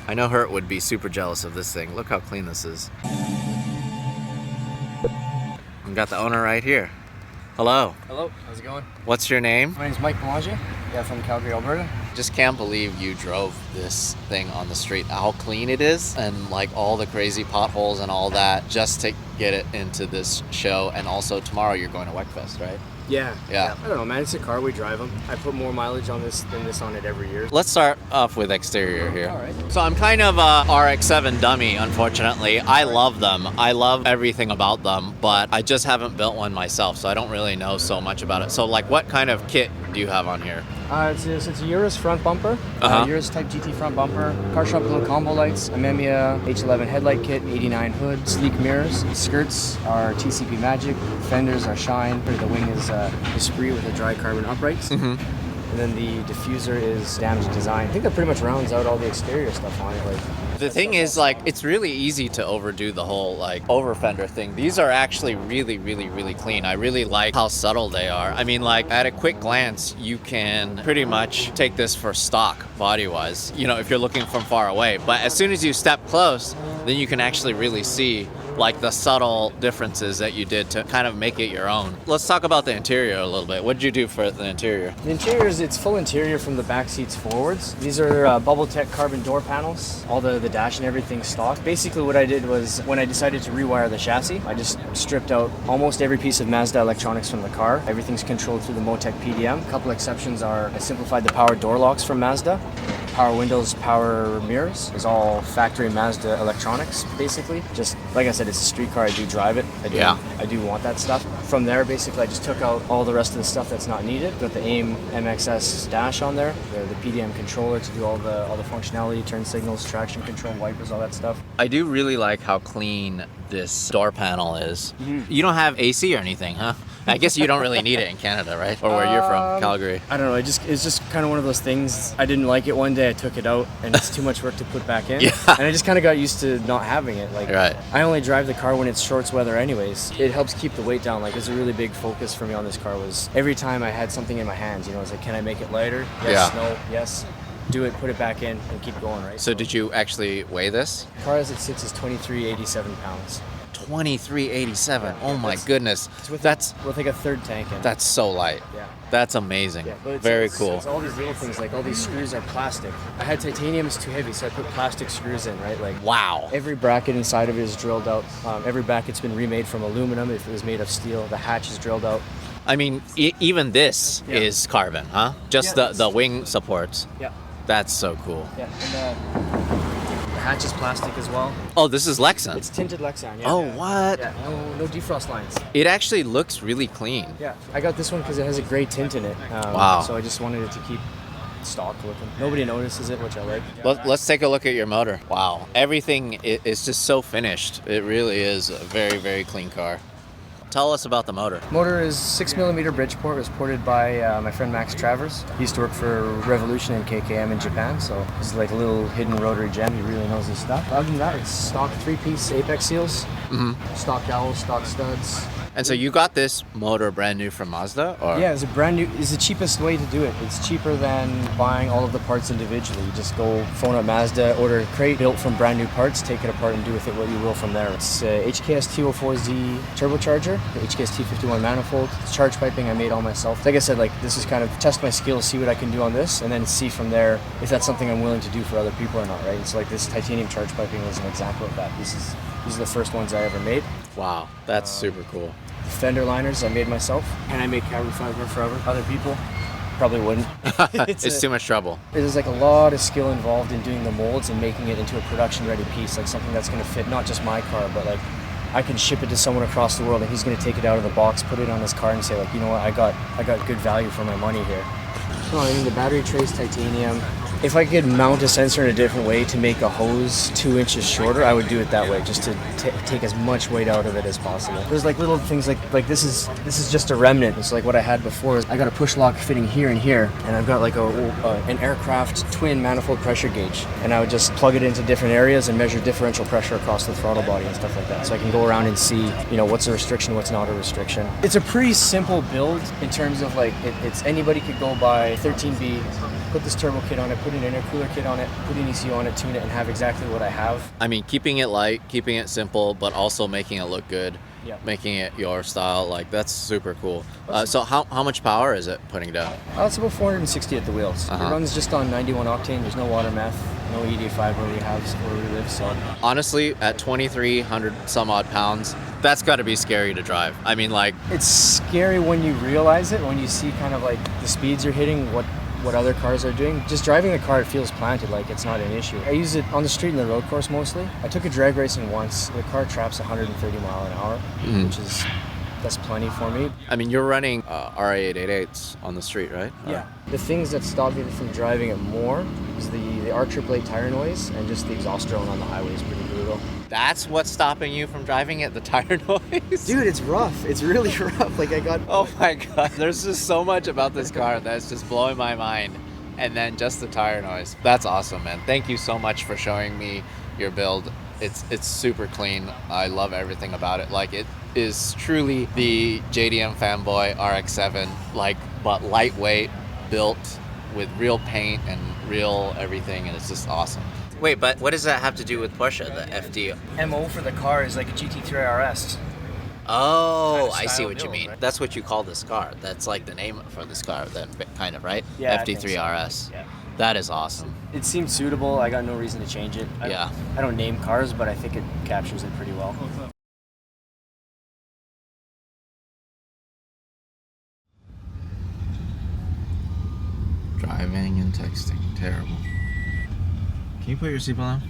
I know Hurt would be super jealous of this thing. Look how clean this is. We've got the owner right here. Hello. Hello, how's it going? What's your name? My name's Mike Belanger. Yeah, from Calgary, Alberta. Just can't believe you drove this thing on the street. How clean it is, and like all the crazy potholes and all that, just to get it into this show. And also tomorrow you're going to WECFest, right? Yeah. Yeah. I don't know, man. It's a car. We drive them. I put more mileage on this than this on it every year. Let's start off with exterior here. All right. So I'm kind of a RX-7 dummy, unfortunately. I love them. I love everything about them, but I just haven't built one myself, so I don't really know so much about it. So like, what kind of kit do you have on here? It's a Urus front bumper, Urus Type GT front bumper, car shop little combo lights, a Mamiya H11 headlight kit, 89 hood, sleek mirrors, skirts are TCP Magic, fenders are Shine, the wing is Esprit with a dry carbon uprights, and then the diffuser is Damaged Design. I think that pretty much rounds out all the exterior stuff on it. Like, the thing is, like, it's really easy to overdo the whole, like, over fender thing. These are actually really, really, really clean. I really like how subtle they are. I mean, like, at a quick glance, you can pretty much take this for stock body-wise, you know, if you're looking from far away. But as soon as you step close, then you can actually really see like the subtle differences that you did to kind of make it your own. Let's talk about the interior a little bit. What did you do for the interior? The interior is, it's full interior from the back seats forwards. These are Bubble Tech carbon door panels. All the dash and everything stock. Basically what I did was, when I decided to rewire the chassis, I just stripped out almost every piece of Mazda electronics from the car. Everything's controlled through the Motec PDM. A couple exceptions are, I simplified the power door locks from Mazda. Power windows, power mirrors is all factory Mazda electronics, basically. Just like I said, it's a street car. I do drive it. I do want that stuff. From there, basically, I just took out all the rest of the stuff that's not needed. Got the AIM MXS dash on there, the PDM controller to do all the functionality, turn signals, traction control, wipers, all that stuff. I do really like how clean this door panel is. You don't have AC or anything, huh? I guess you don't really need it in Canada, right? Or where you're from, Calgary. I don't know. It's just kind of one of those things. I didn't like it one day. I took it out, and it's too much work to put back in. Yeah. And I just kind of got used to not having it. Like, right. I only drive the car when it's shorts weather, anyways. It helps keep the weight down. Like, it's a really big focus for me on this car. Was every time I had something in my hands, you know, I was like, can I make it lighter? Yes. Yeah. No. Yes. Do it. Put it back in, and keep going. Right. So did you actually weigh this? The car as it sits is 2387 pounds. 2387. Oh my goodness. That's with like a third tank in it. That's so light. Yeah. That's amazing. Yeah, but Very cool. It's all these little things, like all these screws are plastic. I had titanium, it's too heavy, so I put plastic screws in, right? Like, wow. Every bracket inside of it is drilled out. Every bracket's been remade from aluminum. If it was made of steel, the hatch is drilled out. I mean, even this is carbon, huh? Just the wing supports. Yeah. That's so cool. Yeah, and the hatch is plastic as well. Oh, this is Lexan. It's tinted Lexan, yeah. Oh, what? Yeah, no defrost lines. It actually looks really clean. Yeah, I got this one because it has a gray tint in it. Wow. So I just wanted it to keep stock looking. Nobody notices it, which I like. Let's take a look at your motor. Wow. Everything is just so finished. It really is a very, very clean car. Tell us about the motor. Motor is 6mm Bridgeport. It was ported by my friend Max Travers. He used to work for Revolution and KKM in Japan, so this is like a little hidden rotary gem. He really knows his stuff. Other than that, it's stock 3-piece Apex seals, stock dowels, stock studs. And so you got this motor brand new from Mazda, or? Yeah, it's a brand new. It's the cheapest way to do it. It's cheaper than buying all of the parts individually. You just go phone up Mazda, order a crate built from brand new parts, take it apart and do with it what you will from there. It's HKS T04Z turbocharger, the HKS T51 manifold. It's charge piping I made all myself. Like I said, like this is kind of test my skills, see what I can do on this, and then see from there if that's something I'm willing to do for other people or not. Right? It's like this titanium charge piping is an example of that. These are the first ones I ever made. Wow, that's super cool. Fender liners I made myself, and I make carbon fiber for other people. Probably wouldn't. It's too much trouble. There's like a lot of skill involved in doing the molds and making it into a production ready piece, like something that's going to fit not just my car, but like I can ship it to someone across the world and he's going to take it out of the box, put it on his car and say like, you know what, I got good value for my money here. No, I mean the battery tray's titanium. If I could mount a sensor in a different way to make a hose 2 inches shorter, I would do it that way, just to take as much weight out of it as possible. There's like little things like this is just a remnant. It's like what I had before. I got a push lock fitting here and here, and I've got like an aircraft twin manifold pressure gauge, and I would just plug it into different areas and measure differential pressure across the throttle body and stuff like that. So I can go around and see, you know, what's a restriction, what's not a restriction. It's a pretty simple build in terms of like it's anybody could go buy 13B. put this turbo kit on it, put an intercooler kit on it, put an ECU on it, tune it, and have exactly what I have. I mean, keeping it light, keeping it simple, but also making it look good. Yeah. Making it your style, like that's super cool. So how much power is it putting down? It's about 460 at the wheels. It runs just on 91 octane. There's no water meth, no ED5 where we live. So honestly, at 2,300 some odd pounds, that's got to be scary to drive. I mean, like, it's scary when you realize it, when you see kind of like the speeds you're hitting, what other cars are doing. Just driving the car, it feels planted, like it's not an issue. I use it on the street and the road course mostly. I took it drag racing once. The car traps 130 mile an hour, which is, that's plenty for me. I mean, you're running RA888s on the street, right? Yeah. The things that stop me from driving it more is the R888 tire noise, and just the exhaust drone on the highway is pretty brutal. That's what's stopping you from driving it, the tire noise? Dude, it's rough. It's really rough. Like, I got... Oh my God. There's just so much about this car that's just blowing my mind. And then just the tire noise. That's awesome, man. Thank you so much for showing me your build. It's super clean. I love everything about it. Like, it is truly the JDM fanboy RX-7, like, but lightweight, built with real paint and real everything, and it's just awesome. Wait, but what does that have to do with Porsche, the FD? MO for the car is like a GT3 RS. Oh, Kind of I see style what you build, mean. right? That's what you call this car. That's like the name for this car, then, kind of, right? Yeah, I think FD3 so. RS. Yeah. That is awesome. It seemed suitable. I got no reason to change it. Yeah. I don't name cars, but I think it captures it pretty well. Driving and texting, terrible. Can you put your seatbelt on?